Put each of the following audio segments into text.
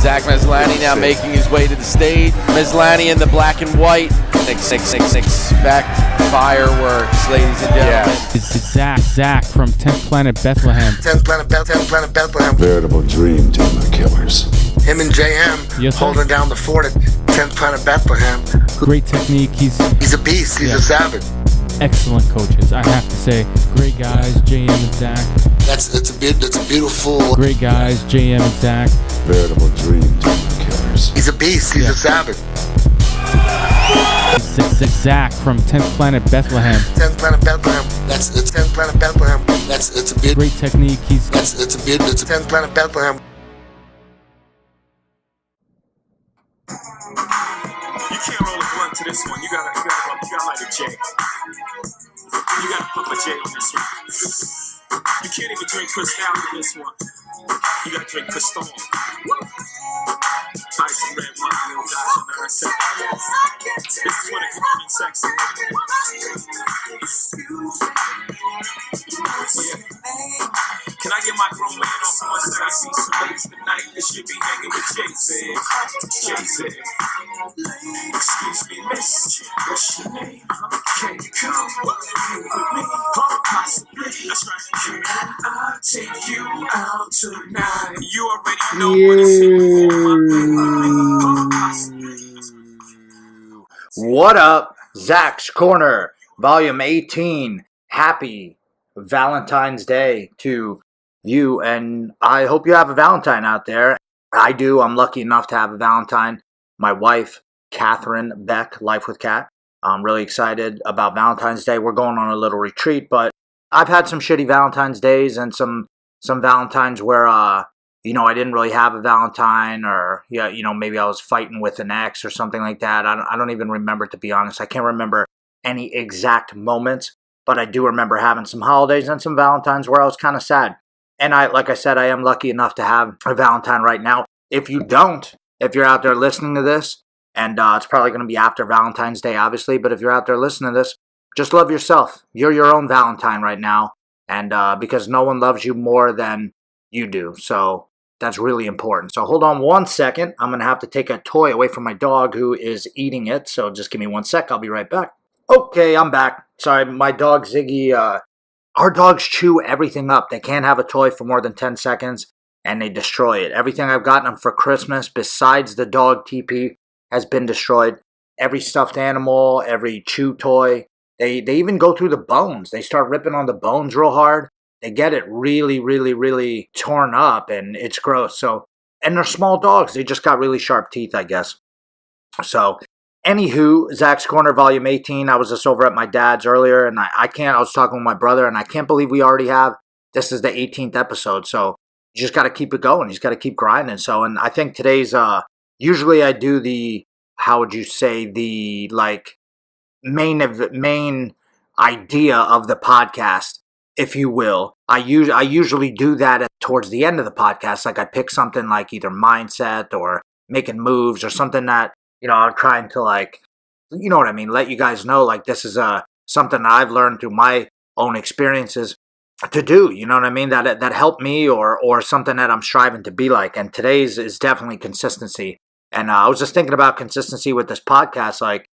Zach Meslani now making his way to the stage. Meslani in the black and white. Expect fireworks, ladies and gentlemen. It's Zach from 10th Planet Bethlehem. 10th Planet Bethlehem. Veritable dream team of killers. Him and JM Yes, sir. holding down the fort at 10th Planet Bethlehem. Great technique. He's He's a beast. He's a savage. excellent coaches, I have to say. Great guys, JM and Zach. That's a beautiful. Great guys, JM and Zach. Veritable dream team of killers. He's a beast. He's a savage. Zach from 10th Planet Bethlehem. 10th Planet Bethlehem. It's 10th Planet Bethlehem. It's a bit. Great technique. He's It's 10th Planet Bethlehem. You can't roll a blunt to this one. You gotta light a J. You gotta pump a J on this one. You can't even drink Cristal on this one. You gotta drink Cristal. Ice and red wine, little guys and nonsense. This is what it's called in sex. Yeah. Can I get my grown man on for one second? I see some ladies tonight that should be hanging with Jay-Z. Jay-Z. Excuse me, miss. What's your name? Can you come with me? Possibly. That's right. Can I take you out tonight? You already know what it's here for. What up? Zach's Corner, Volume 18. Happy Valentine's Day to you, and I hope you have a Valentine out there. I do. I'm lucky enough to have a Valentine. My wife, Catherine Beck, Life with Cat. I'm really excited about Valentine's Day. We're going on a little retreat, but I've had some shitty Valentine's Days and some Valentines where I didn't really have a Valentine, or maybe I was fighting with an ex or something like that. I don't even remember, to be honest. I can't remember any exact moments, but I do remember having some holidays and some Valentines where I was kind of sad. And like I said, I am lucky enough to have a Valentine right now. If you're out there listening to this, and it's probably going to be after Valentine's Day, obviously, but if you're out there listening to this, just love yourself. You're your own Valentine right now, and because no one loves you more than you do. So that's really important. So hold on one second. I'm going to have to take a toy away from my dog who is eating it. So just give me 1 sec. I'll be right back. Okay, I'm back. Sorry, my dog Ziggy, our dogs chew everything up. They can't have a toy for more than 10 seconds and they destroy it. Everything I've gotten them for Christmas besides the dog TP has been destroyed. Every stuffed animal, every chew toy. They even go through the bones. They start ripping on the bones real hard. They get it really, really, really torn up, and it's gross. So, and they're small dogs. They just got really sharp teeth, I guess. So, anywho, Zach's Corner, Volume 18. I was just over at my dad's earlier, and I was talking with my brother, and I can't believe we already have, this is the 18th episode. So, you just got to keep it going. You just got to keep grinding. So, and I think today's, usually I do the, how would you say, the, like, main idea of the podcast, if you will. I usually do that towards the end of the podcast. Like I pick something like either mindset or making moves or something that, I'm trying to like, you know what I mean? Let you guys know like this is something that I've learned through my own experiences to do, you know what I mean? That helped me or something that I'm striving to be like. And today's is definitely consistency. And I was just thinking about consistency with this podcast. Like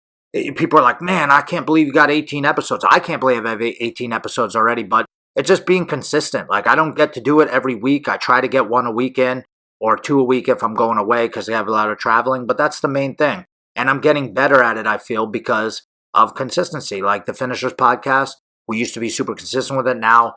people are like, man, I can't believe you got 18 episodes. I can't believe I have 18 episodes already, but it's just being consistent. Like I don't get to do it every week. I try to get 1 a week in or 2 a week if I'm going away because I have a lot of traveling, but that's the main thing. And I'm getting better at it, I feel, because of consistency. Like the Finishers podcast, we used to be super consistent with it. Now,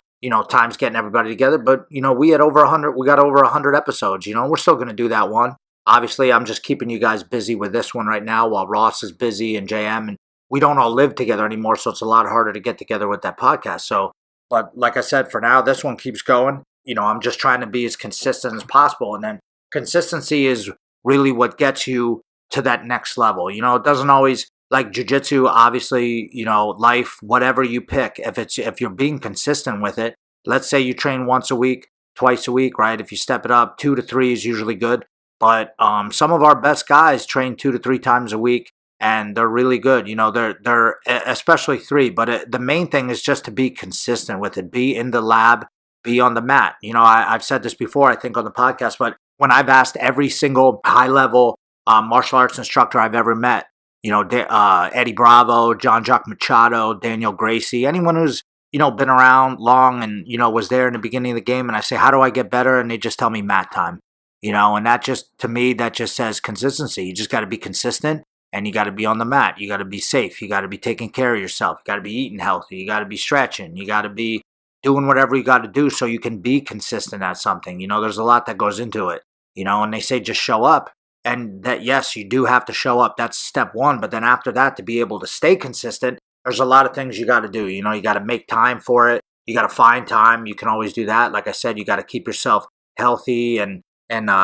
time's getting everybody together, but we got over 100 episodes, we're still going to do that one. Obviously, I'm just keeping you guys busy with this one right now while Ross is busy and JM, and we don't all live together anymore, so it's a lot harder to get together with that podcast. So, but like I said, for now, this one keeps going. I'm just trying to be as consistent as possible, and then consistency is really what gets you to that next level. It doesn't always, like jiu-jitsu, obviously, life, whatever you pick, if you're being consistent with it, let's say you train once a week, twice a week, right? If you step it up, 2 to 3 is usually good. But some of our best guys train 2 to 3 times a week, and they're really good. They're especially 3. But the main thing is just to be consistent with it. Be in the lab, be on the mat. I've said this before, I think, on the podcast, but when I've asked every single high-level martial arts instructor I've ever met, Eddie Bravo, John Jacques Machado, Daniel Gracie, anyone who's, been around long and, was there in the beginning of the game, and I say, how do I get better? And they just tell me mat time, and that just, to me, that just says consistency. You just got to be consistent, and you got to be on the mat. You got to be safe. You got to be taking care of yourself. You got to be eating healthy. You got to be stretching. You got to be doing whatever you got to do so you can be consistent at something. There's a lot that goes into it, and they say just show up. And that, yes, you do have to show up. That's step one. But then after that, to be able to stay consistent, there's a lot of things you got to do. You got to make time for it. You got to find time. You can always do that. Like I said, you got to keep yourself healthy and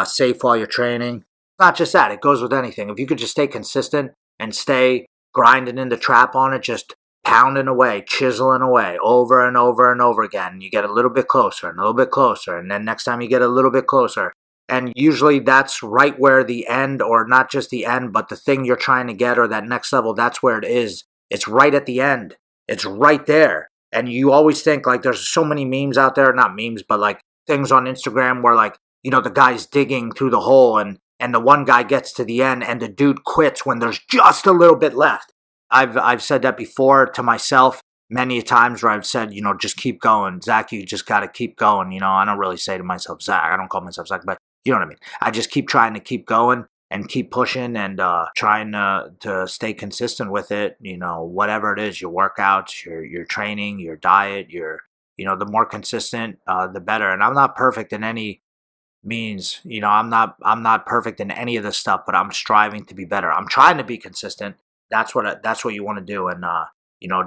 safe while you're training. Not just that. It goes with anything. If you could just stay consistent and stay grinding in the trap on it, just pounding away, chiseling away over and over and over again, you get a little bit closer and a little bit closer. And then next time you get a little bit closer. And usually that's right where the end, or not just the end, but the thing you're trying to get or that next level, that's where it is. It's right at the end. It's right there. And you always think, like, there's so many memes out there, not memes, but like things on Instagram where, like, the guy's digging through the hole and the one guy gets to the end and the dude quits when there's just a little bit left. I've said that before to myself many times where I've said, just keep going. Zach, you just got to keep going. I don't really say to myself, Zach. I don't call myself Zach, but you know what I mean? I just keep trying to keep going and keep pushing and trying to stay consistent with it. Whatever it is, your workouts, your training, your diet, the more consistent, the better. And I'm not perfect in any means. I'm not perfect in any of this stuff, but I'm striving to be better. I'm trying to be consistent. That's what you want to do. And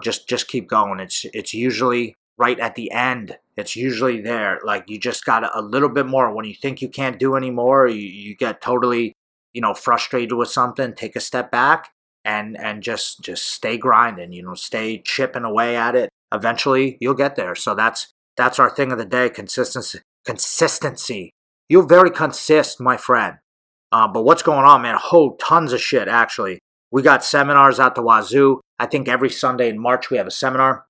just keep going. It's usually right at the end. It's usually there. Like, you just got a little bit more. When you think you can't do anymore, you get totally, frustrated with something, take a step back and just stay grinding, stay chipping away at it. Eventually you'll get there. So that's our thing of the day. Consistency. You're very consist, my friend. But what's going on, man? Tons of shit, actually. We got seminars out the wazoo. I think every Sunday in March we have a seminar.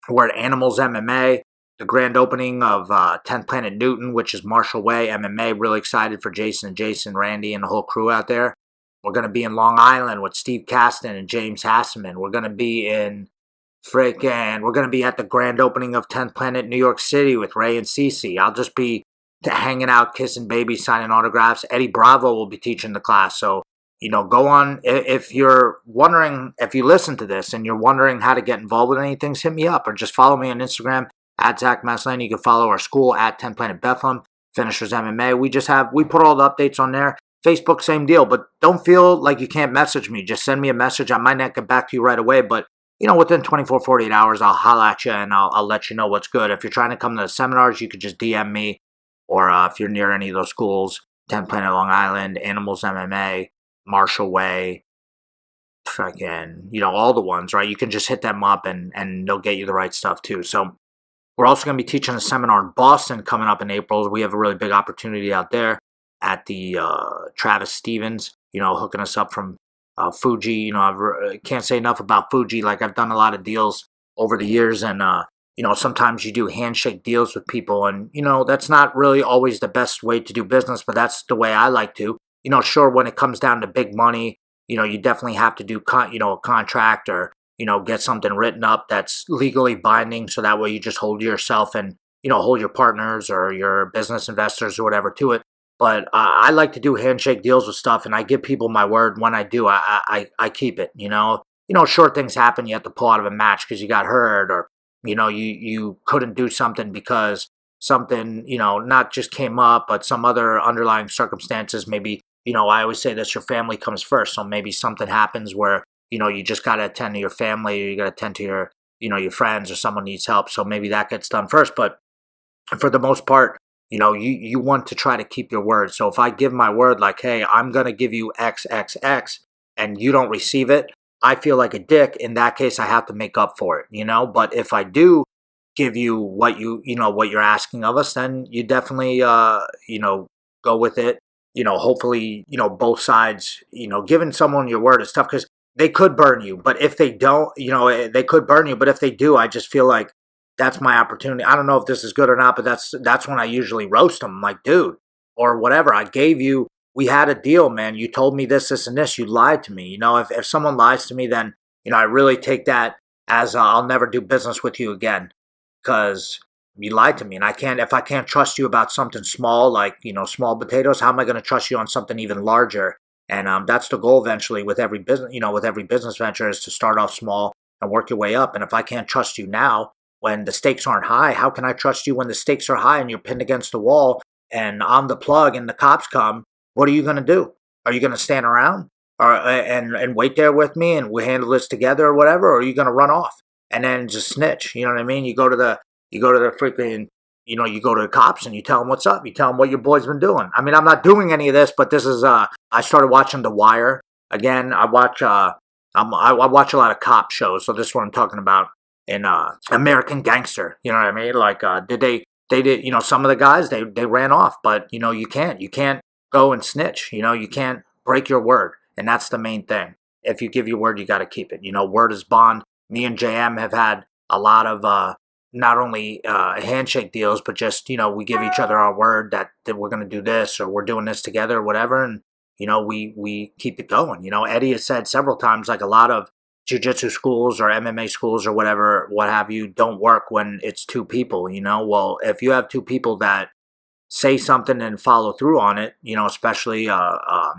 We're at Animals MMA, the grand opening of 10th Planet Newton, which is Marshall Way MMA. Really excited for Jason, Randy, and the whole crew out there. We're going to be in Long Island with Steve Caston and James Hasselman. We're going to be we're going to be at the grand opening of 10th Planet New York City with Ray and Cece. I'll just be hanging out, kissing babies, signing autographs. Eddie Bravo will be teaching the class. So, go on. If you're wondering, if you listen to this and you're wondering how to get involved with anything, hit me up or just follow me on Instagram at Zach Maslany. You can follow our school at 10 Planet Bethlehem, Finishers MMA. We put all the updates on there. Facebook, same deal, but don't feel like you can't message me. Just send me a message. I might not get back to you right away, but within 24, 48 hours, I'll holla at you and I'll let you know what's good. If you're trying to come to the seminars, you could just DM me, or if you're near any of those schools, 10 Planet Long Island, Animals MMA, Marshall Way, all the ones, right? You can just hit them up and they'll get you the right stuff too. So we're also going to be teaching a seminar in Boston coming up in April. We have a really big opportunity out there at the Travis Stevens, hooking us up from Fuji. I can't say enough about Fuji. Like, I've done a lot of deals over the years, and sometimes you do handshake deals with people, and that's not really always the best way to do business, but that's the way I like to. Sure, when it comes down to big money, you definitely have to do a contract or get something written up that's legally binding, so that way you just hold yourself and hold your partners or your business investors or whatever to it. But I like to do handshake deals with stuff, and I give people my word. When I do, I keep it. Sure, things happen. You have to pull out of a match because you got hurt, or you couldn't do something because something not just came up, but some other underlying circumstances. Maybe I always say this: your family comes first. So maybe something happens where you just got to attend to your family, or you got to attend to your your friends, or someone needs help. So maybe that gets done first. But for the most part, you want to try to keep your word. So if I give my word, like, hey, I'm going to give you X, and you don't receive it, I feel like a dick. In that case, I have to make up for it, But if I do give you what what you're asking of us, then you definitely, go with it. Hopefully, both sides, giving someone your word is tough because they could burn you. But if they don't, they could burn you. But if they do, I just feel like that's my opportunity. I don't know if this is good or not, but that's when I usually roast them. I'm like, dude, or whatever. I gave you, we had a deal, man. You told me this, this, and this. You lied to me. You know, if someone lies to me, then, you know, I really take that as I'll never do business with you again because you lied to me. And if I can't trust you about something small, like, you know, small potatoes, how am I going to trust you on something even larger? And that's the goal eventually with every business, you know, with every business venture is to start off small and work your way up. And if I can't trust you now when the stakes aren't high, how can I trust you when the stakes are high and you're pinned against the wall and I'm the plug and the cops come? What are you going to do? Are you going to stand around and wait there with me and we handle this together or whatever? Or are you going to run off and then just snitch? You know what I mean? You go to the freaking, you know, you go to the cops and you tell them what's up. You tell them what your boy's been doing. I mean, I'm not doing any of this, but this is, I started watching The Wire. Again, I watch a lot of cop shows. So this is what I'm talking about in American Gangster. You know what I mean? Like, they did, you know, some of the guys, they ran off, but, you know, you can't go and snitch. You know, you can't break your word. And that's the main thing. If you give your word, you got to keep it. You know, word is bond. Me and JM have had a lot of, not only handshake deals, but just, you know, we give each other our word that we're going to do this or we're doing this together or whatever. And, you know, we keep it going. You know, Eddie has said several times, like a lot of jiu-jitsu schools or MMA schools or whatever, what have you, don't work when it's two people, you know. Well, if you have two people that say something and follow through on it, you know, especially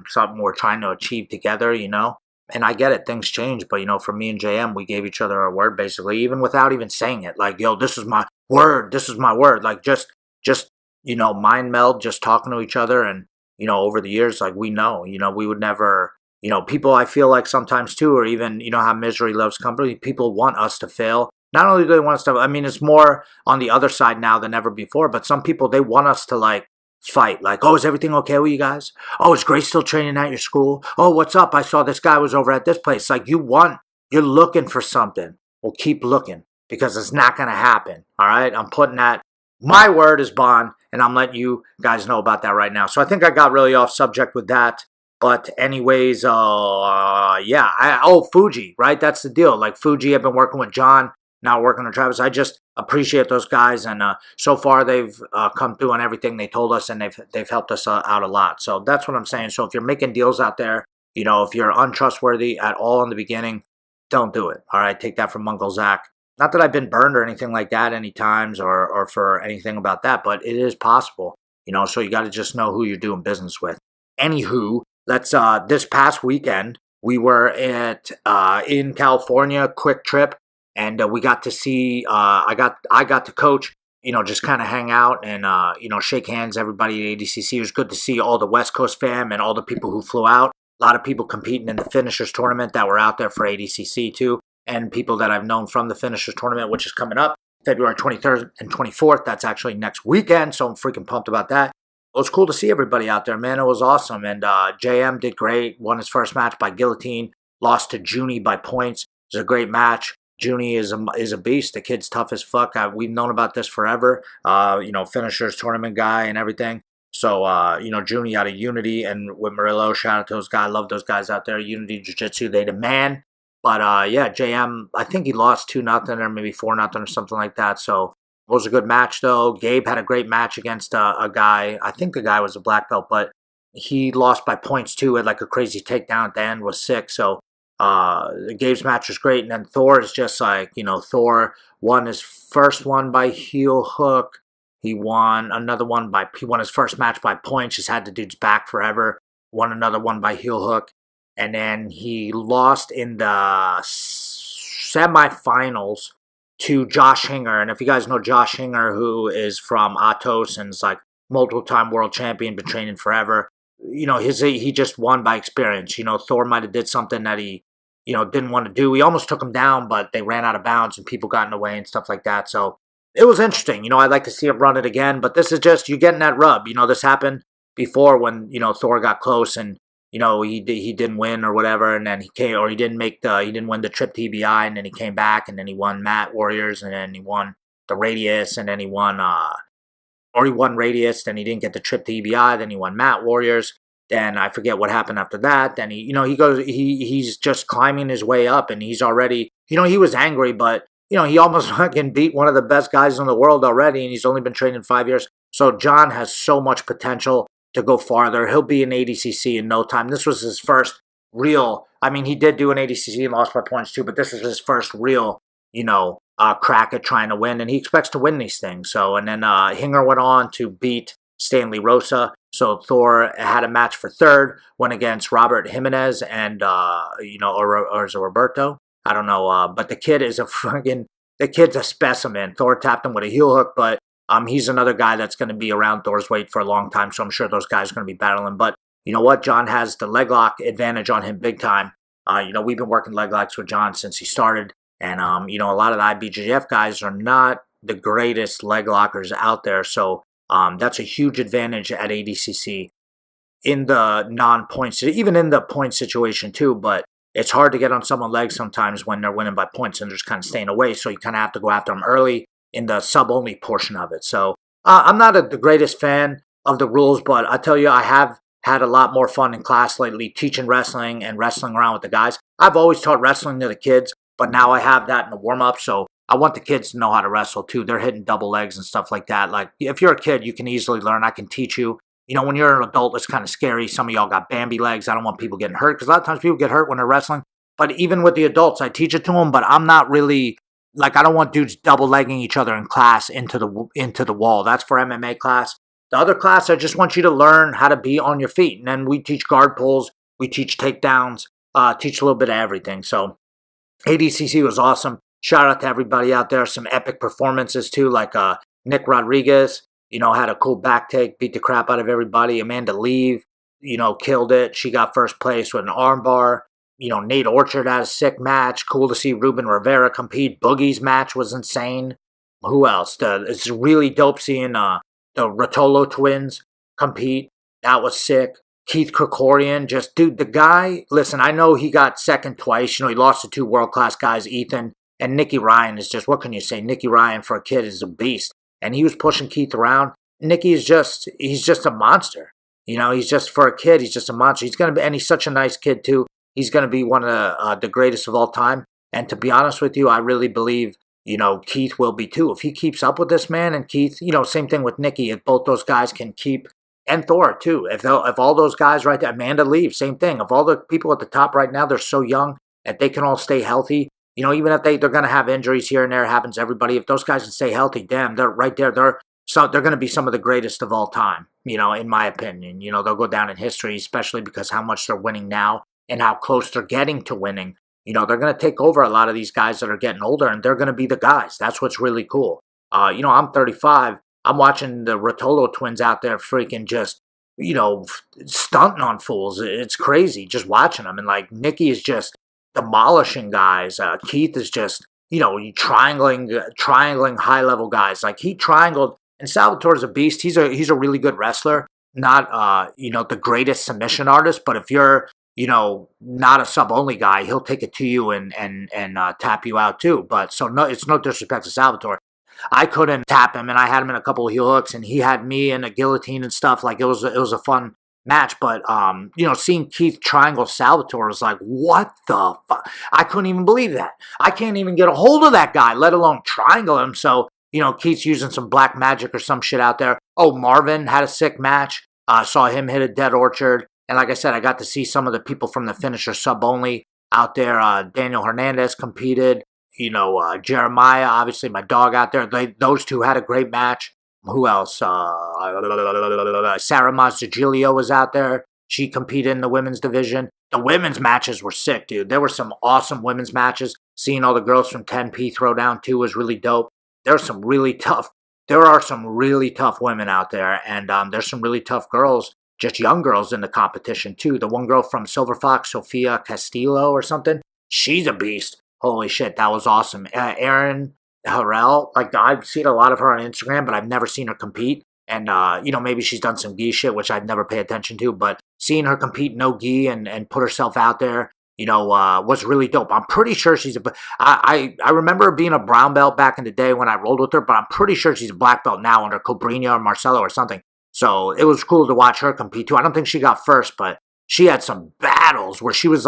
something we're trying to achieve together, you know. And I get it, things change, but, you know, for me and JM, we gave each other our word, basically, even without even saying it. Like, yo, this is my word, this is my word. Like, just you know, mind meld, just talking to each other. And, you know, over the years, like, we know, you know, we would never, you know, people, I feel like sometimes too, or even, you know, how misery loves company, people want us to fail. Not only do they want us to, I mean, it's more on the other side now than ever before, but some people, they want us to, like, fight. Like, oh, is everything okay with you guys? Oh, is Grace still training at your school? Oh, what's up? I saw this guy was over at this place. Like, you're looking for something. Well, keep looking because it's not going to happen. All right. I'm putting that. My word is bond, and I'm letting you guys know about that right now. So I think I got really off subject with that. But anyways, Fuji, right? That's the deal. Like, Fuji, I've been working with John, now working with Travis. I just appreciate those guys, and so far they've come through on everything they told us, and they've helped us out a lot. So that's what I'm saying. So if you're making deals out there, you know, if you're untrustworthy at all in the beginning, don't do it. All right, take that from Uncle Zach. Not that I've been burned or anything like that any times or for anything about that, but it is possible, you know. So you got to just know who you're doing business with. Anywho, let's this past weekend we were in California, quick trip. And we got to see, I got to coach, you know, just kind of hang out and, you know, shake hands, everybody at ADCC. It was good to see all the West Coast fam and all the people who flew out. A lot of people competing in the Finishers tournament that were out there for ADCC too. And people that I've known from the Finishers tournament, which is coming up February 23rd and 24th. That's actually next weekend. So I'm freaking pumped about that. It was cool to see everybody out there, man. It was awesome. And JM did great. Won his first match by guillotine. Lost to Junie by points. It was a great match. Junie is a beast. The kid's tough as fuck. We've known about this forever. You know, Finishers tournament guy and everything. So, you know, Junie out of Unity and with Murillo, shout out to those guys. Love those guys out there. Unity Jiu-Jitsu, they the man. But, yeah, JM, I think he lost 2-0 or maybe 4-0 or something like that. So it was a good match, though. Gabe had a great match against a guy. I think the guy was a black belt, but he lost by points, too. Had like a crazy takedown at the end, was sick. So Gabe's match was great. And then Thor is just like, you know, Thor won his first one by heel hook. He won his first match by points, just had the dude's back forever. Won another one by heel hook. And then he lost in the semifinals to Josh Hinger. And if you guys know Josh Hinger, who is from Atos and is like multiple-time world champion, been training forever, you know, he just won by experience. You know, Thor might have did something that he, you know, didn't want to do. He almost took him down, but they ran out of bounds and people got in the way and stuff like that. So it was interesting. You know, I'd like to see him run it again, but this is just, you're getting that rub. You know, this happened before when, you know, Thor got close and, you know, he didn't win or whatever, and then he didn't win the trip to EBI, and then he came back, and then he won Matt Warriors, and then he won the Radius, and then he won Radius, then he didn't get the trip to EBI, then he won Matt Warriors, then I forget what happened after that, then he's just climbing his way up, and he's already, you know, he was angry, but, you know, he almost fucking beat one of the best guys in the world already, and he's only been training 5 years, so John has so much potential. to go farther. He'll be in ADCC in no time. This was his first real, I mean, he did do an ADCC and lost by points too, but this is his first real, crack at trying to win, and he expects to win these things. So, and then Hinger went on to beat Stanley Rosa. So Thor had a match for third, went against Robert Jimenez and, or is it Roberto? I don't know. But the kid's a specimen. Thor tapped him with a heel hook, but he's another guy that's going to be around Thor's weight for a long time. So I'm sure those guys are going to be battling. But you know what? John has the leg lock advantage on him big time. We've been working leg locks with John since he started. And, a lot of the IBJJF guys are not the greatest leg lockers out there. So that's a huge advantage at ADCC in the non-points, even in the point situation too. But it's hard to get on someone's legs sometimes when they're winning by points and they're just kind of staying away. So you kind of have to go after them early in the sub-only portion of it. So I'm not the greatest fan of the rules, but I tell you, I have had a lot more fun in class lately teaching wrestling and wrestling around with the guys. I've always taught wrestling to the kids, but now I have that in the warm-up. So I want the kids to know how to wrestle too. They're hitting double legs and stuff like that. Like, if you're a kid, you can easily learn. I can teach you. When you're an adult, it's kind of scary. Some of y'all got Bambi legs. I don't want people getting hurt because a lot of times people get hurt when they're wrestling. But even with the adults, I teach it to them, but I'm not really, I don't want dudes double legging each other in class into the wall. That's for MMA class. The other class, I just want you to learn how to be on your feet. And then we teach guard pulls. We teach takedowns, teach a little bit of everything. So ADCC was awesome. Shout out to everybody out there. Some epic performances too, like Nick Rodriguez, had a cool back take, beat the crap out of everybody. Amanda Leave, killed it. She got first place with an armbar. Nate Orchard had a sick match. Cool to see Ruben Rivera compete. Boogie's match was insane. Who else? It's really dope seeing the Rotolo twins compete. That was sick. Keith Krikorian, dude, the guy, listen, I know he got second twice. He lost to two world-class guys, Ethan and Nicky Ryan is just, what can you say? Nicky Ryan for a kid is a beast. And he was pushing Keith around. Nicky is he's just a monster. He's just, for a kid, he's just a monster. He's going to be, and he's such a nice kid too. He's going to be one of the greatest of all time. And to be honest with you, I really believe, Keith will be too. If he keeps up with this man, and Keith, same thing with Nicky, if both those guys can keep, and Thor too. If all those guys right there, Amanda Leave, same thing. If all the people at the top right now, they're so young, if they can all stay healthy, even if they're going to have injuries here and there, it happens to everybody. If those guys can stay healthy, damn, they're right there. They're going to be some of the greatest of all time, in my opinion. They'll go down in history, especially because how much they're winning now and how close they're getting to winning. They're going to take over a lot of these guys that are getting older, and they're going to be the guys. That's what's really cool. I'm 35. I'm watching the Rotolo twins out there freaking just, stunting on fools. It's crazy just watching them. And, Nicky is just demolishing guys. Keith is just, triangling high-level guys. He triangled, and Salvatore's a beast. He's a really good wrestler. Not, the greatest submission artist, but if you're, not a sub-only guy, he'll take it to you and tap you out too. But so no, it's no disrespect to Salvatore. I couldn't tap him, and I had him in a couple of heel hooks, and he had me in a guillotine and stuff. It was a fun match. But seeing Keith triangle Salvatore was like, what the fuck? I couldn't even believe that. I can't even get a hold of that guy, let alone triangle him. So Keith's using some black magic or some shit out there. Oh, Marvin had a sick match. Saw him hit a dead orchard. And like I said, I got to see some of the people from the finisher sub-only out there. Daniel Hernandez competed. Jeremiah, obviously my dog out there. Those two had a great match. Who else? Sarah Mazzagiglio was out there. She competed in the women's division. The women's matches were sick, dude. There were some awesome women's matches. Seeing all the girls from 10P throw down too was really dope. There are some really tough women out there. And there's some really tough girls. Just young girls in the competition, too. The one girl from Silver Fox, Sofia Castillo or something, she's a beast. Holy shit, that was awesome. Erin Harrell, I've seen a lot of her on Instagram, but I've never seen her compete. And, maybe she's done some gi shit, which I'd never pay attention to. But seeing her compete no gi and put herself out there, was really dope. I'm pretty sure she's I remember her being a brown belt back in the day when I rolled with her, but I'm pretty sure she's a black belt now under Cobrinha or Marcelo or something. So it was cool to watch her compete too. I don't think she got first, but she had some battles where she was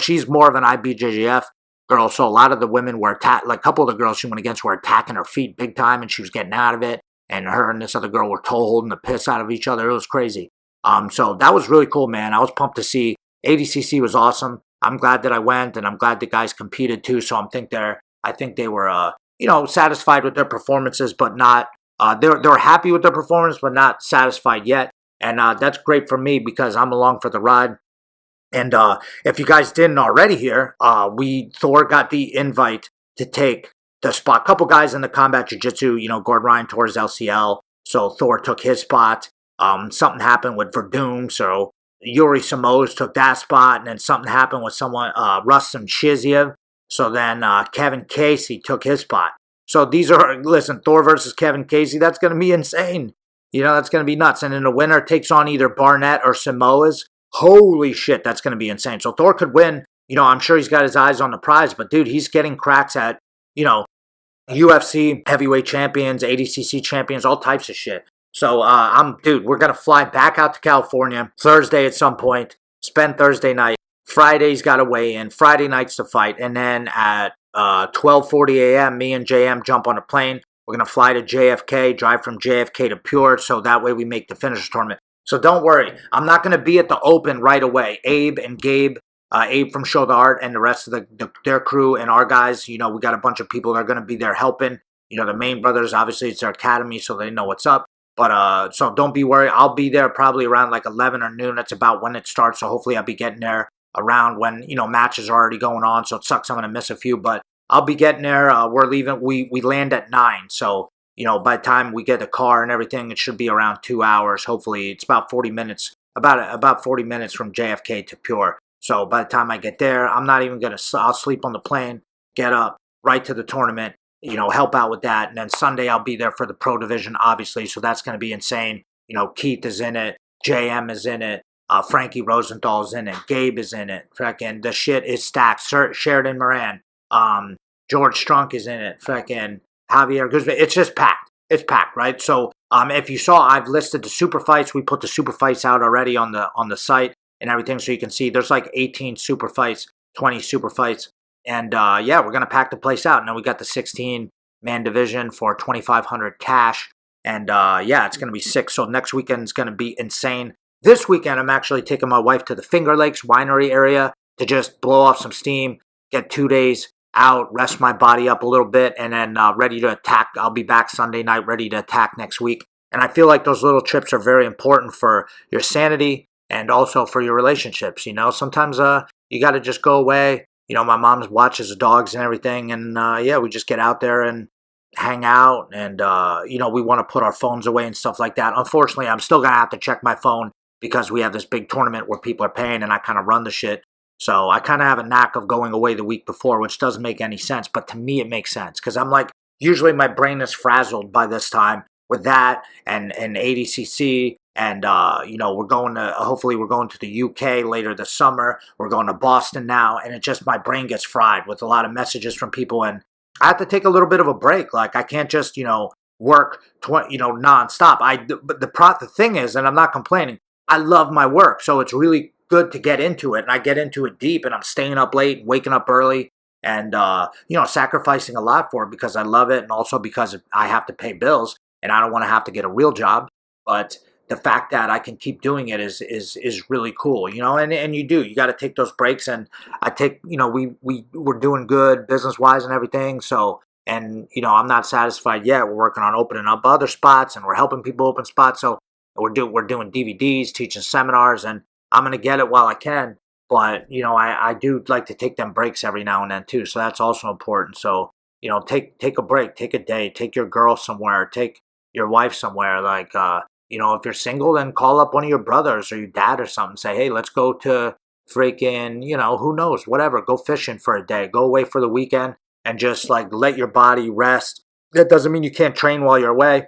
she's more of an IBJJF girl. So a lot of the women were a couple of the girls she went against were attacking her feet big time, and she was getting out of it. And her and this other girl were toe holding the piss out of each other. It was crazy. So that was really cool, man. I was pumped to see. ADCC was awesome. I'm glad that I went, and I'm glad the guys competed too. So I think they were, satisfied with their performances, but not. They were happy with their performance, but not satisfied yet. And that's great for me because I'm along for the ride. And if you guys didn't already hear, Thor got the invite to take the spot. Couple guys in the combat jiu-jitsu, Gordon Ryan tore his LCL, so Thor took his spot. Something happened with Verdum, so Yuri Samoes took that spot, and then something happened with someone, Rustam Shiziev, so then Kevin Casey took his spot. So listen, Thor versus Kevin Casey, that's going to be insane. That's going to be nuts. And then the winner takes on either Barnett or Samoas. Holy shit, that's going to be insane. So Thor could win. I'm sure he's got his eyes on the prize, but dude, he's getting cracks at, UFC heavyweight champions, ADCC champions, all types of shit. So, we're going to fly back out to California Thursday at some point, spend Thursday night. Friday's got to weigh in. Friday night's the fight. And then at 12:40 a.m., me and JM jump on a plane. We're going to fly to JFK, drive from JFK to Pure, so that way we make the finishers tournament. So don't worry, I'm not going to be at the Open right away. Abe and Gabe, Abe from Show the Art and the rest of their crew and our guys, we got a bunch of people that are going to be there helping. The main brothers, obviously it's their academy, so they know what's up. But so don't be worried. I'll be there probably around like 11 or noon. That's about when it starts. So hopefully I'll be getting there around when, matches are already going on. So it sucks I'm going to miss a few, but I'll be getting there. We're leaving. We land at 9. So, by the time we get the car and everything, it should be around 2 hours. Hopefully it's about 40 minutes, about 40 minutes from JFK to Pure. So by the time I get there, I'm not even going to, I'll sleep on the plane, get up right to the tournament, help out with that. And then Sunday I'll be there for the pro division, obviously. So that's going to be insane. Keith is in it. JM is in it. Frankie Rosenthal's in it. Gabe is in it. Freaking the shit is stacked. Sheridan Moran. George Strunk is in it. Freaking Javier Guzman. It's just packed. It's packed, right? So if you saw, I've listed the super fights. We put the super fights out already on the site and everything, so you can see there's like 18 super fights, 20 super fights. And we're going to pack the place out. Now we got the 16-man division for $2,500 cash. And it's going to be sick. So next weekend is going to be insane. This weekend, I'm actually taking my wife to the Finger Lakes winery area to just blow off some steam, get 2 days out, rest my body up a little bit, and then ready to attack. I'll be back Sunday night, ready to attack next week. And I feel like those little trips are very important for your sanity and also for your relationships. Sometimes you got to just go away. My mom watches the dogs and everything, and we just get out there and hang out, and we want to put our phones away and stuff like that. Unfortunately, I'm still gonna have to check my phone because we have this big tournament where people are paying, and I kind of run the shit. So I kind of have a knack of going away the week before, which doesn't make any sense, but to me it makes sense because I'm like, usually my brain is frazzled by this time with that and ADCC. And, hopefully we're going to the UK later this summer. We're going to Boston now. And my brain gets fried with a lot of messages from people. And I have to take a little bit of a break. Like I can't just, work, nonstop. But the thing is, and I'm not complaining, I love my work. So it's really good to get into it. And I get into it deep and I'm staying up late and waking up early and, sacrificing a lot for it because I love it. And also because I have to pay bills and I don't want to have to get a real job. But the fact that I can keep doing it is really cool, and you got to take those breaks. And I take, we're doing good business wise and everything. So, and, I'm not satisfied yet. We're working on opening up other spots and we're helping people open spots. So we're doing DVDs, teaching seminars, and I'm going to get it while I can. But, I do like to take them breaks every now and then too. So that's also important. So, take a break, take a day, take your girl somewhere, take your wife somewhere. Like, if you're single, then call up one of your brothers or your dad or something. Say, hey, let's go to freaking, who knows, whatever. Go fishing for a day. Go away for the weekend and just like let your body rest. That doesn't mean you can't train while you're away.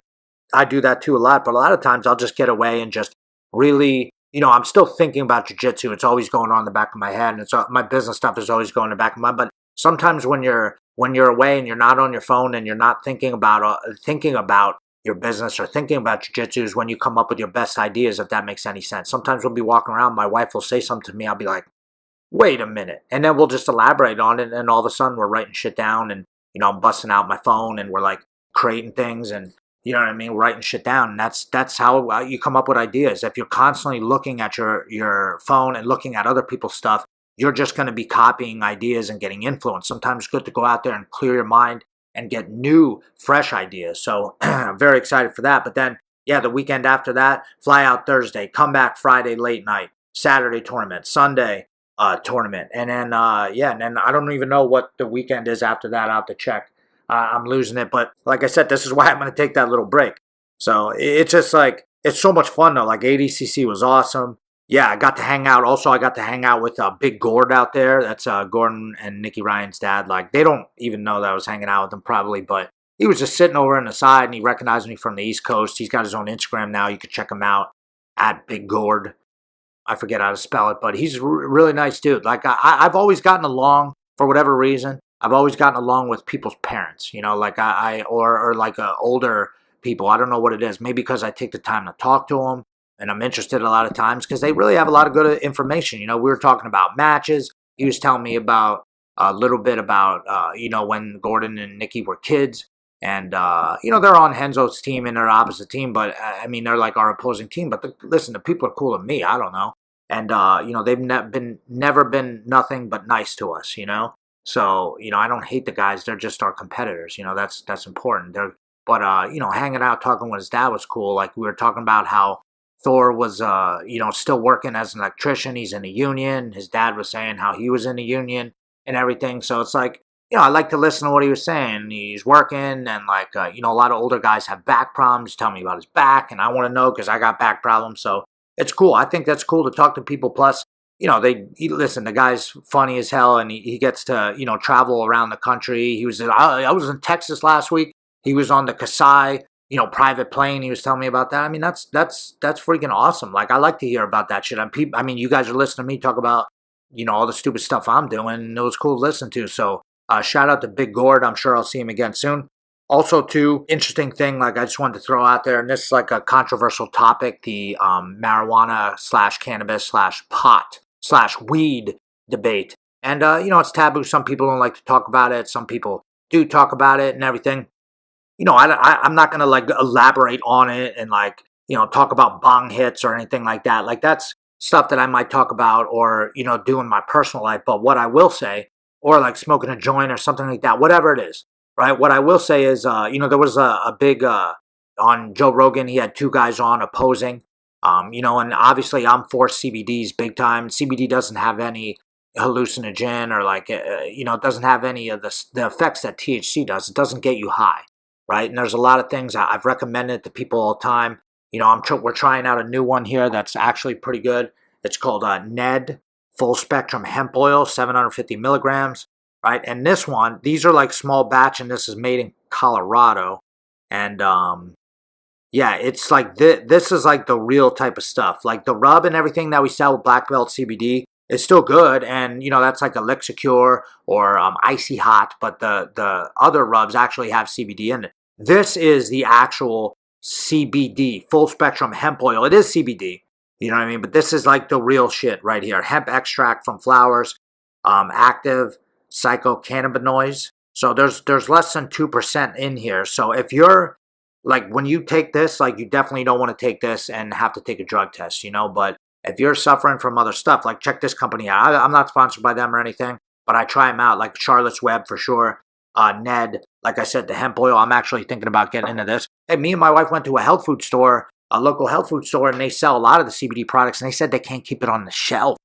I do that too a lot. But a lot of times I'll just get away and just really, I'm still thinking about jiu-jitsu. It's always going on in the back of my head. And my business stuff is always going in the back of my head. But sometimes when you're away and you're not on your phone and you're not thinking about your business or thinking about jiu-jitsu is when you come up with your best ideas, if that makes any sense. Sometimes we'll be walking around, my wife will say something to me, I'll be like, wait a minute. And then we'll just elaborate on it, and all of a sudden we're writing shit down, and, I'm busting out my phone, and we're like creating things, and, You know what I mean? Writing shit down. And that's how you come up with ideas. If you're constantly looking at your phone and looking at other people's stuff, you're just going to be copying ideas and getting influenced. Sometimes it's good to go out there and clear your mind and get new, fresh ideas. So I'm very excited for that. But then, yeah, the weekend after that, fly out Thursday, come back Friday late night, Saturday tournament, Sunday tournament. And then, and then I don't even know what the weekend is after that. I'll have to check. I'm losing it. But like I said, this is why I'm going to take that little break. So it's just like, it's so much fun though. Like ADCC was awesome. Yeah, I got to hang out. Also, I got to hang out with Big Gord out there. That's Gordon and Nikki Ryan's dad. Like, they don't even know that I was hanging out with them probably, but he was just sitting over on the side, and he recognized me from the East Coast. He's got his own Instagram now. You can check him out at Big Gord. I forget how to spell it, but he's a really nice dude. Like, I've always gotten along, for whatever reason, I've always gotten along with people's parents, you know, like or like older people. I don't know what it is. Maybe because I take the time to talk to them. And I'm interested a lot of times because they really have a lot of good information. You know, we were talking about matches. He was telling me about a little bit about, when Gordon and Nikki were kids. And, they're on Henzo's team and they're opposite team. But, I mean, they're like our opposing team. But, listen, the people are cool to me. I don't know. And, they've never been nothing but nice to us, you know. So, I don't hate the guys. They're just our competitors. You know, that's important. But, hanging out, talking with his dad was cool. Like, we were talking about how Thor was, still working as an electrician. He's in a union. His dad was saying how he was in a union and everything. So it's like, I like to listen to what he was saying. He's working and like, a lot of older guys have back problems. Tell me about his back. And I want to know because I got back problems. So it's cool. I think that's cool to talk to people. Plus, listen, the guy's funny as hell and he gets to, travel around the country. I was in Texas last week. He was on the Kasai private plane. He was telling me about that. I mean, that's freaking awesome. Like, I like to hear about that shit. I mean, you guys are listening to me talk about, all the stupid stuff I'm doing, and it was cool to listen to. So, shout out to Big Gord. I'm sure I'll see him again soon. Also, too, interesting thing, like, I just wanted to throw out there, and this is like a controversial topic, the marijuana / cannabis / pot / weed debate. And, it's taboo. Some people don't like to talk about it. Some people do talk about it and everything. I'm not going to like elaborate on it and like, talk about bong hits or anything like that. Like, that's stuff that I might talk about or, do in my personal life. But what I will say, or like smoking a joint or something like that, whatever it is, right? What I will say is, there was a big, on Joe Rogan, he had two guys on opposing, and obviously I'm for CBDs big time. CBD doesn't have any hallucinogen or like, it doesn't have any of the effects that THC does. It doesn't get you high. Right, and there's a lot of things I've recommended to people all the time. We're trying out a new one here that's actually pretty good. It's called NED, Full Spectrum Hemp Oil, 750 milligrams. Right, and these are like small batch, and this is made in Colorado. And it's like this is like the real type of stuff. Like the rub and everything that we sell with Black Belt CBD is still good, and that's like Elixir Cure or Icy Hot, but the other rubs actually have CBD in it. This is the actual CBD, full spectrum hemp oil. It is CBD, you know what I mean? But this is like the real shit right here. Hemp extract from flowers, active psychocannabinoids. So there's less than 2% in here. So if you're like, when you take this, like, you definitely don't want to take this and have to take a drug test, but if you're suffering from other stuff, like, check this company out. I'm not sponsored by them or anything, but I try them out, like Charlotte's Web for sure. Ned, like I said, the hemp oil, I'm actually thinking about getting into this. Hey, me and my wife went to a health food store, a local health food store, and they sell a lot of the CBD products, and they said they can't keep it on the shelf.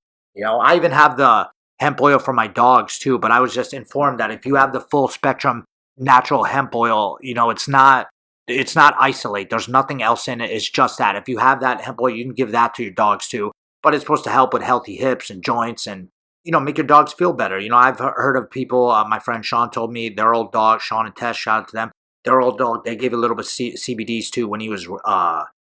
I even have the hemp oil for my dogs too, but I was just informed that if you have the full spectrum natural hemp oil, it's not isolate. There's nothing else in it. It's just that. If you have that hemp oil, you can give that to your dogs too. But it's supposed to help with healthy hips and joints and, make your dogs feel better. I've heard of people, my friend Sean told me their old dog, Sean and Tess, shout out to them. Their old dog, they gave a little bit of CBDs too when he was,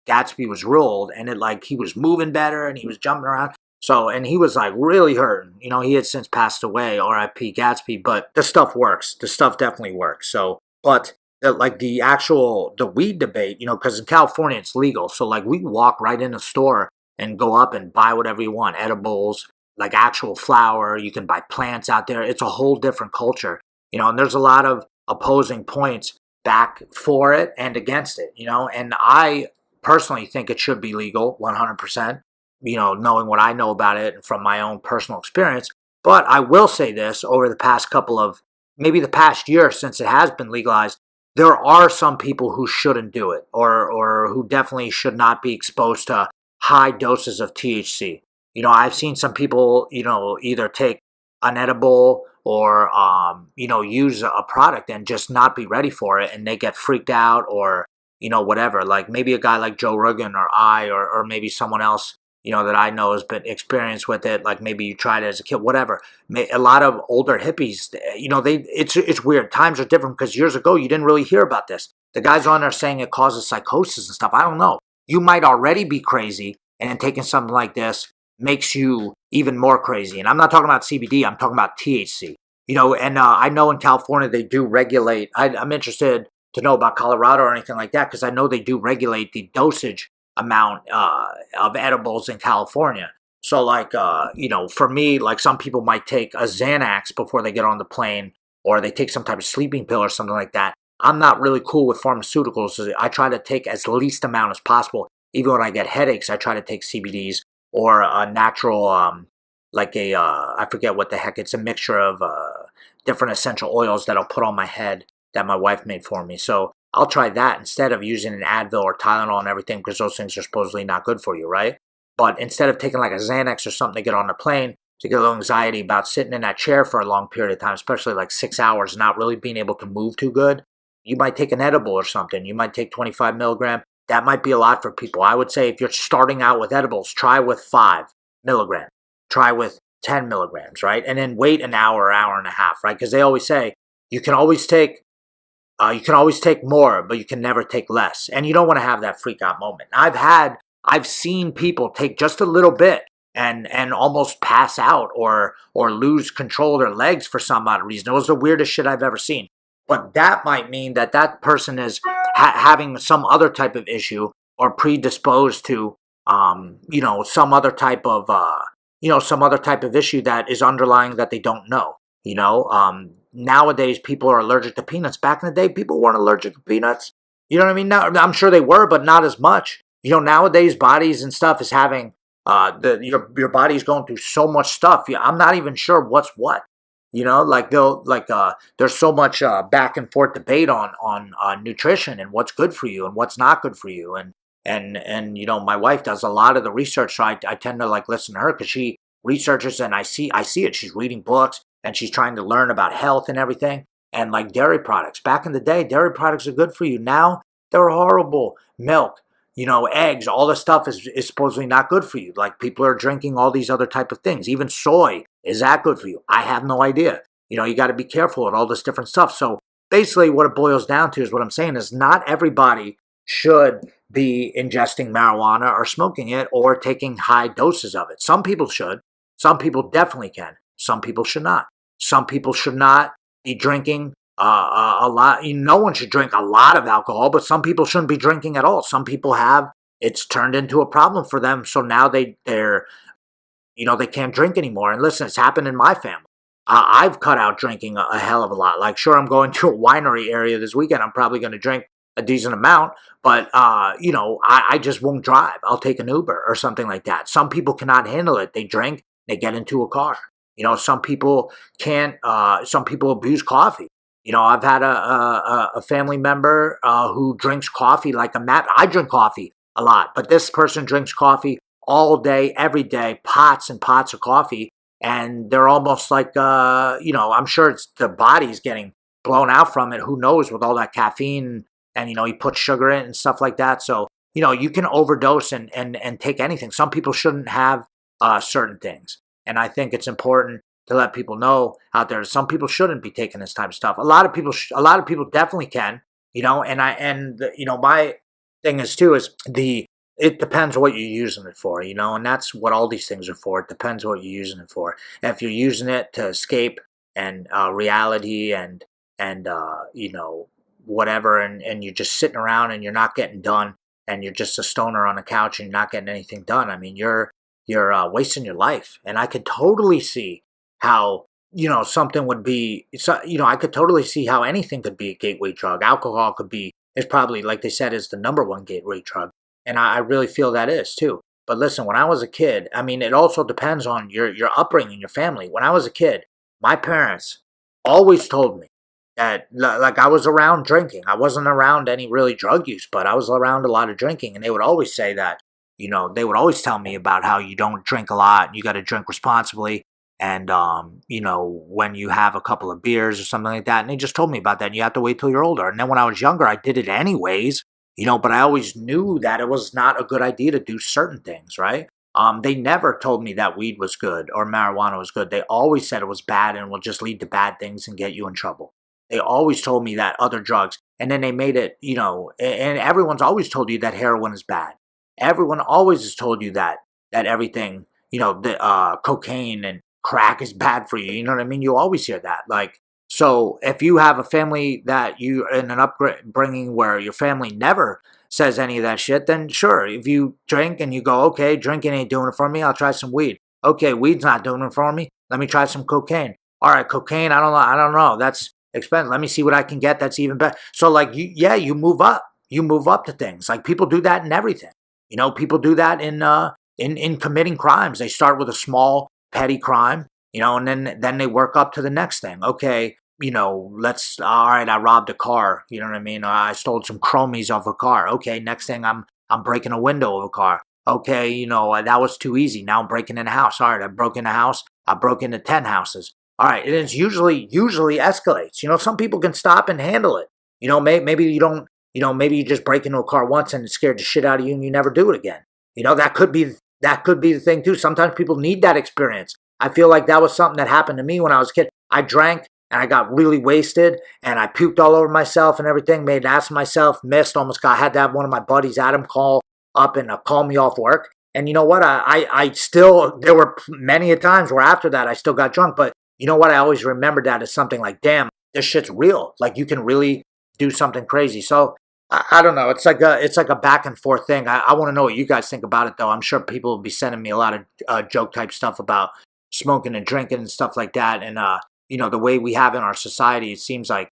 Gatsby was real old, and he was moving better and he was jumping around. So, and he was like really hurting. He had since passed away, R.I.P. Gatsby, but the stuff works. The stuff definitely works. So, but the weed debate, because in California it's legal. So like we walk right in the store and go up and buy whatever you want, edibles, like actual flower. You can buy plants out there. It's a whole different culture, and there's a lot of opposing points back for it and against it, and I personally think it should be legal 100%, knowing what I know about it and from my own personal experience. But I will say this, over the past maybe the past year since it has been legalized, there are some people who shouldn't do it, or who definitely should not be exposed to high doses of THC. I've seen some people, either take an edible or, use a product and just not be ready for it, and they get freaked out, or, whatever. Like maybe a guy like Joe Rogan or or maybe someone else, that I know has been experienced with it. Like maybe you tried it as a kid, whatever. A lot of older hippies, it's weird. Times are different, because years ago you didn't really hear about this. The guys on there saying it causes psychosis and stuff. I don't know. You might already be crazy, and then taking something like this makes you even more crazy. And I'm not talking about CBD. I'm talking about THC. And I know in California they do regulate. I'm interested to know about Colorado or anything like that, because I know they do regulate the dosage amount of edibles in California. So like, for me, like some people might take a Xanax before they get on the plane, or they take some type of sleeping pill or something like that. I'm not really cool with pharmaceuticals. So I try to take as least amount as possible. Even when I get headaches, I try to take CBDs or a natural, I forget what the heck, it's a mixture of different essential oils that I'll put on my head that my wife made for me. So I'll try that instead of using an Advil or Tylenol and everything, because those things are supposedly not good for you, right? But instead of taking like a Xanax or something to get on the plane, to get a little anxiety about sitting in that chair for a long period of time, especially like 6 hours, not really being able to move too good, you might take an edible or something. You might take 25 milligram. That might be a lot for people. I would say if you're starting out with edibles, try with 5 milligrams. Try with 10 milligrams, right? And then wait an hour and a half, right? Because they always say you can always take more, but you can never take less. And you don't want to have that freak out moment. I've seen people take just a little bit and almost pass out or lose control of their legs for some odd reason. It was the weirdest shit I've ever seen. But that might mean that person is having some other type of issue, or predisposed to, some other type of, issue that is underlying that they don't know. Nowadays people are allergic to peanuts. Back in the day, people weren't allergic to peanuts. You know what I mean? Now, I'm sure they were, but not as much. Nowadays bodies and stuff is having, your body's going through so much stuff. I'm not even sure what's what. There's so much back and forth debate on nutrition and what's good for you and what's not good for you. And my wife does a lot of the research, so I tend to like listen to her, because she researches, and I see it. She's reading books, and she's trying to learn about health and everything. And like dairy products, back in the day, dairy products are good for you. Now they're horrible. Milk, eggs, all this stuff is supposedly not good for you. Like people are drinking all these other type of things. Even soy, is that good for you? I have no idea. You got to be careful with all this different stuff. So basically what it boils down to is, what I'm saying is, not everybody should be ingesting marijuana or smoking it or taking high doses of it. Some people should. Some people definitely can. Some people should not. Some people should not be drinking a lot. No one should drink a lot of alcohol, but some people shouldn't be drinking at all. Some people it's turned into a problem for them. So now they're they can't drink anymore. And listen, it's happened in my family. I've cut out drinking a hell of a lot. Like, sure, I'm going to a winery area this weekend. I'm probably going to drink a decent amount, but, I just won't drive. I'll take an Uber or something like that. Some people cannot handle it. They drink, they get into a car. Some people can't, some people abuse coffee. I've had a family member who drinks coffee like a mad. I drink coffee a lot, but this person drinks coffee all day, every day, pots and pots of coffee. And they're almost like, I'm sure the body's getting blown out from it. Who knows, with all that caffeine, and, he puts sugar in and stuff like that. So, you can overdose and take anything. Some people shouldn't have certain things. And I think it's important to let people know out there, some people shouldn't be taking this type of stuff. A lot of people definitely can, my thing is too, it depends what you're using it for, and that's what all these things are for. It depends what you're using it for. And if you're using it to escape and reality and whatever, and you're just sitting around and you're not getting done, and you're just a stoner on the couch and you're not getting anything done, I mean, you're wasting your life. And I could totally see how something would be, I could totally see how anything could be a gateway drug. Alcohol is probably, like they said, is the number one gateway drug. And I really feel that is too. But listen, when I was a kid, I mean, it also depends on your upbringing, your family. When I was a kid, my parents always told me that, like, I was around drinking. I wasn't around any really drug use, but I was around a lot of drinking. And they would always say that, they would always tell me about how you don't drink a lot. You got to drink responsibly. And, when you have a couple of beers or something like that, and they just told me about that, and you have to wait till you're older. And then when I was younger, I did it anyways, but I always knew that it was not a good idea to do certain things, right? They never told me that weed was good or marijuana was good. They always said it was bad and will just lead to bad things and get you in trouble. They always told me that other drugs, and then they made it, and everyone's always told you that heroin is bad. Everyone always has told you that everything, the cocaine and crack is bad for you. You know what I mean? You always hear that. Like, so if you have a family that you in an upbringing where your family never says any of that shit, then sure, if you drink and you go, okay, drinking ain't doing it for me, I'll try some weed. Okay, weed's not doing it for me. Let me try some cocaine. All right, cocaine, I don't know. That's expensive. Let me see what I can get that's even better. So like, you move up. You move up to things. Like, people do that in everything. People do that in committing crimes. They start with a small petty crime, and then they work up to the next thing. Okay, all right, I robbed a car, you know what I mean? I stole some chromies off a car. Okay, next thing I'm breaking a window of a car. Okay, that was too easy. Now I'm breaking in a house. All right, I broke in a house. I broke into 10 houses. All right, it is usually escalates. Some people can stop and handle it. Maybe you don't, maybe you just break into a car once and it scared the shit out of you and you never do it again. That could be the thing too. Sometimes people need that experience. I feel like that was something that happened to me when I was a kid. I drank and I got really wasted and I puked all over myself and everything, made an ass of myself, missed, had to have one of my buddies, Adam, call up and call me off work. And you know what? I still, there were many a times where after that I still got drunk. But you know what? I always remembered that as something like, damn, this shit's real. Like, you can really do something crazy. So I don't know. It's like a back and forth thing. I want to know what you guys think about it, though. I'm sure people will be sending me a lot of joke type stuff about smoking and drinking and stuff like that. And the way we have in our society, it seems like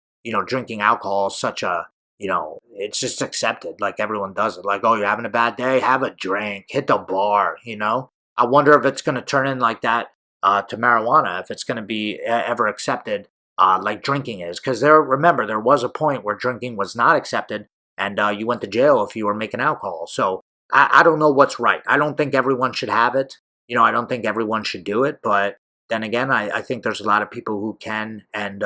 drinking alcohol is such a it's just accepted. Like, everyone does it. Like, oh, you're having a bad day, have a drink, hit the bar. I wonder if it's going to turn in like that to marijuana, if it's going to be ever accepted like drinking is. Because remember, there was a point where drinking was not accepted. And you went to jail if you were making alcohol. So I don't know what's right. I don't think everyone should have it. I don't think everyone should do it. But then again, I think there's a lot of people who can and,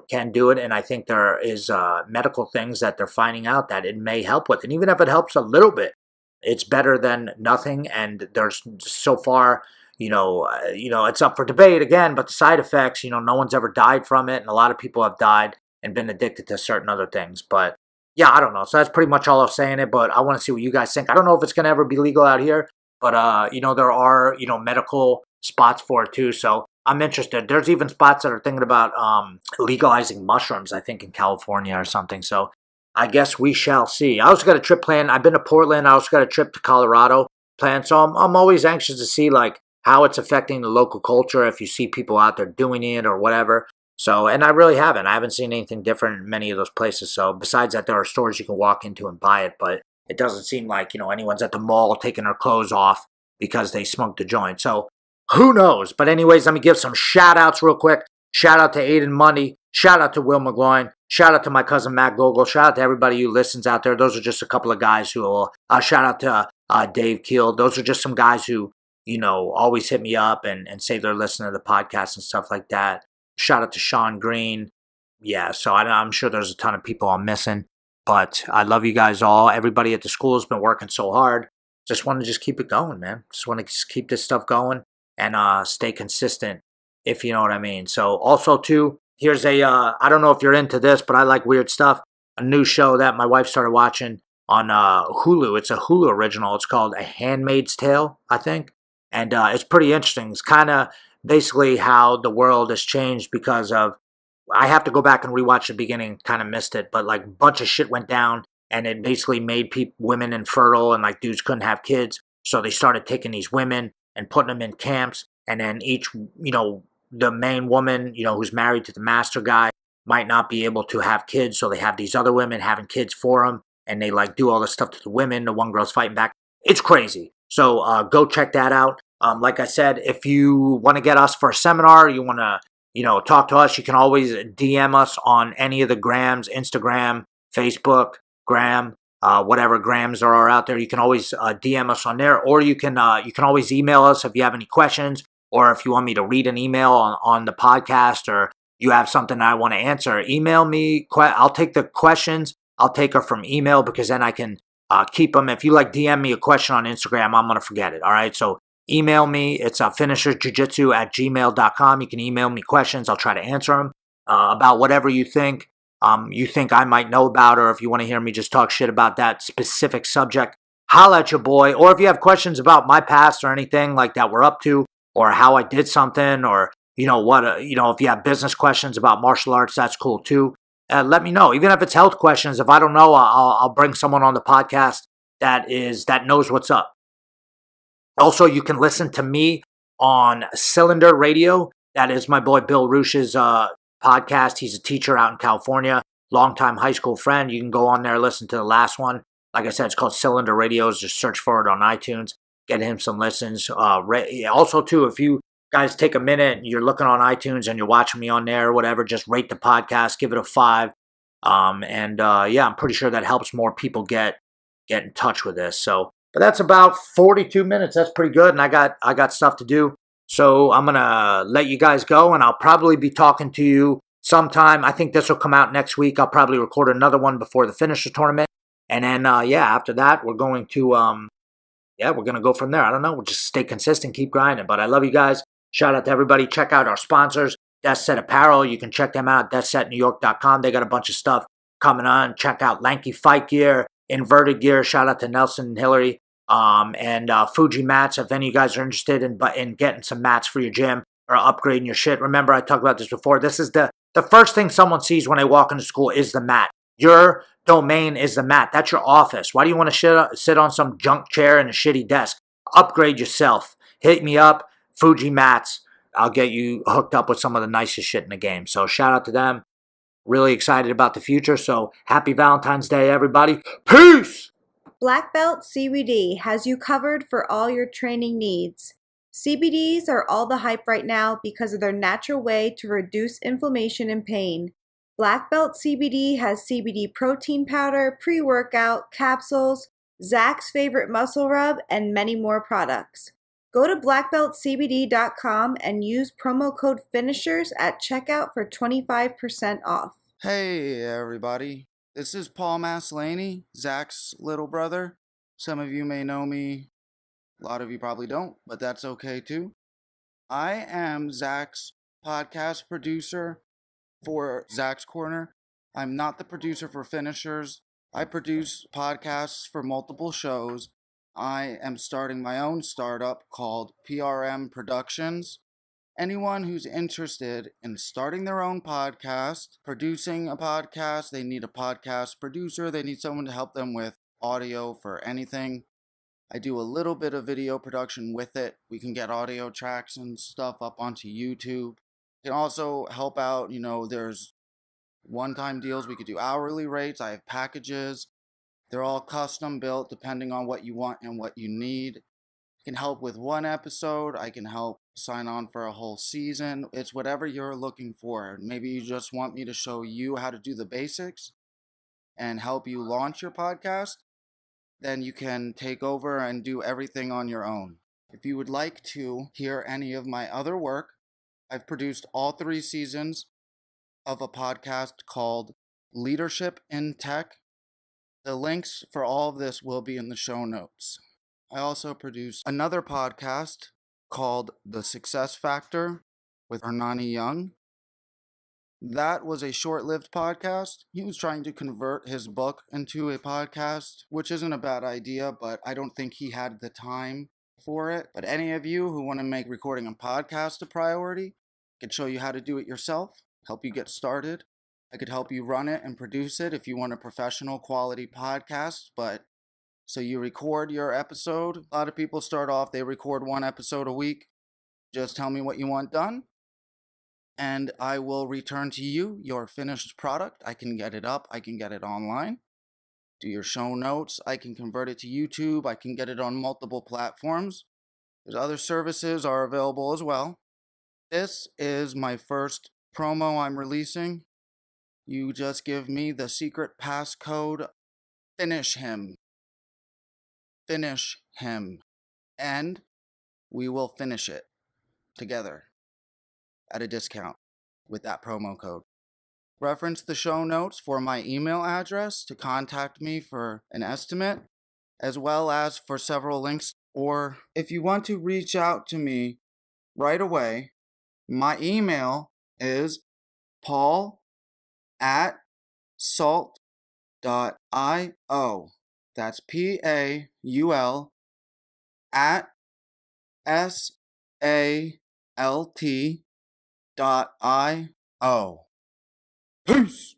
can do it. And I think there is medical things that they're finding out that it may help with. And even if it helps a little bit, it's better than nothing. And there's so far, it's up for debate again. But the side effects, no one's ever died from it. And a lot of people have died and been addicted to certain other things. But yeah, I don't know. So that's pretty much all I'm saying it, but I want to see what you guys think. I don't know if it's going to ever be legal out here, but, there are, medical spots for it too. So I'm interested. There's even spots that are thinking about legalizing mushrooms, I think in California or something. So I guess we shall see. I also got a trip planned. I've been to Portland. I also got a trip to Colorado planned. So I'm always anxious to see like how it's affecting the local culture, if you see people out there doing it or whatever. So, and I really haven't. I haven't seen anything different in many of those places. So, besides that, there are stores you can walk into and buy it, but it doesn't seem like, anyone's at the mall taking their clothes off because they smoked a joint. So, who knows? But anyways, let me give some shout outs real quick. Shout out to Aiden Mundy. Shout out to Will McGloin. Shout out to my cousin Matt Gogol. Shout out to everybody who listens out there. Those are just a couple of guys who will, shout out to Dave Keel. Those are just some guys who, always hit me up and say they're listening to the podcast and stuff like that. Shout out to Sean Green. Yeah, so I'm sure there's a ton of people I'm missing. But I love you guys all. Everybody at the school has been working so hard. Just want to keep it going, man. Just want to keep this stuff going and stay consistent, if you know what I mean. So also, too, here's I don't know if you're into this, but I like weird stuff. A new show that my wife started watching on Hulu. It's a Hulu original. It's called A Handmaid's Tale, I think. And it's pretty interesting. It's kind of basically how the world has changed because of, I have to go back and rewatch the beginning, kind of missed it, but like a bunch of shit went down and it basically made women infertile and like dudes couldn't have kids. So they started taking these women and putting them in camps, and then each, the main woman, who's married to the master guy might not be able to have kids, so they have these other women having kids for them, and they like do all this stuff to the women. The one girl's fighting back. It's crazy. So go check that out. Like I said, if you want to get us for a seminar, you want to, talk to us, you can always DM us on any of the grams, Instagram, Facebook, Gram, whatever grams there are out there. You can always DM us on there, or you can always email us if you have any questions, or if you want me to read an email on the podcast, or you have something I want to answer. Email me. I'll take the questions. I'll take her from email because then I can keep them. If you DM me a question on Instagram, I'm going to forget it. All right. So email me. It's finishersjujitsu@gmail.com. You can email me questions. I'll try to answer them about whatever you think I might know about, or if you want to hear me just talk shit about that specific subject, holla at your boy. Or if you have questions about my past or anything like that we're up to, or how I did something, or if you have business questions about martial arts, that's cool too. Let me know. Even if it's health questions, if I don't know, I'll bring someone on the podcast that knows what's up. Also, you can listen to me on Cylinder Radio. That is my boy Bill Roosh's podcast. He's a teacher out in California, longtime high school friend. You can go on there, listen to the last one. Like I said, it's called Cylinder Radio. Just search for it on iTunes. Get him some listens. Also, too, if you guys take a minute and you're looking on iTunes and you're watching me on there or whatever, just rate the podcast, give it a 5. I'm pretty sure that helps more people get in touch with this. So, but that's about 42 minutes. That's pretty good. And I got stuff to do. So I'm going to let you guys go, and I'll probably be talking to you sometime. I think this will come out next week. I'll probably record another one before the Finisher tournament. And then, after that, we're going to, we're going to go from there. I don't know. We'll just stay consistent, keep grinding. But I love you guys. Shout out to everybody. Check out our sponsors, Set Apparel. You can check them out at deathsetnewyork.com. They got a bunch of stuff coming on. Check out Lanky Fight Gear, Inverted Gear. Shout out to Nelson and Hillary. And Fuji mats. If any of you guys are interested in getting some mats for your gym or upgrading your shit. Remember, I talked about this before. This is the first thing someone sees when they walk into school is the mat. Your domain is the mat. That's your office. Why do you want to sit on some junk chair and a shitty desk? Upgrade yourself. Hit me up. Fuji mats. I'll get you hooked up with some of the nicest shit in the game. So shout out to them. Really excited about the future. So happy Valentine's Day, everybody. Peace! Black Belt CBD has you covered for all your training needs. CBDs are all the hype right now because of their natural way to reduce inflammation and pain. Black Belt CBD has CBD protein powder, pre-workout, capsules, Zach's favorite muscle rub, and many more products. Go to blackbeltcbd.com and use promo code FINISHERS at checkout for 25% off. Hey everybody, this is Paul Maslaney, Zach's little brother. Some of you may know me, a lot of you probably don't, but that's okay too. I am Zach's podcast producer for Zach's Corner. I'm not the producer for Finishers. I produce podcasts for multiple shows. I am starting my own startup called PRM Productions. Anyone who's interested in starting their own podcast, producing a podcast, they need a podcast producer, they need someone to help them with audio for anything. I do a little bit of video production with it. We can get audio tracks and stuff up onto YouTube. Can also help out, there's one-time deals. We could do hourly rates. I have packages. They're all custom built depending on what you want and what you need. I can help with one episode. I can help sign on for a whole season. It's whatever you're looking for. Maybe you just want me to show you how to do the basics and help you launch your podcast. Then you can take over and do everything on your own. If you would like to hear any of my other work, I've produced all 3 seasons of a podcast called Leadership in Tech. The links for all of this will be in the show notes. I also produced another podcast called The Success Factor with Hernani Young. That was a short-lived podcast. He was trying to convert his book into a podcast, which isn't a bad idea, but I don't think he had the time for it. But any of you who want to make recording a podcast a priority, I can show you how to do it yourself, help you get started. I could help you run it and produce it if you want a professional quality podcast. But so you record your episode. A lot of people start off, they record 1 episode a week. Just tell me what you want done. and I will return to you your finished product. I can get it up, I can get it online. Do your show notes, I can convert it to YouTube, I can get it on multiple platforms. There's other services are available as well. This is my first promo I'm releasing. You just give me the secret passcode, finish him. Finish him. And we will finish it together at a discount with that promo code. Reference the show notes for my email address to contact me for an estimate, as well as for several links. Or if you want to reach out to me right away, my email is paul@salt.io. That's PAUL at SALT.io. Peace!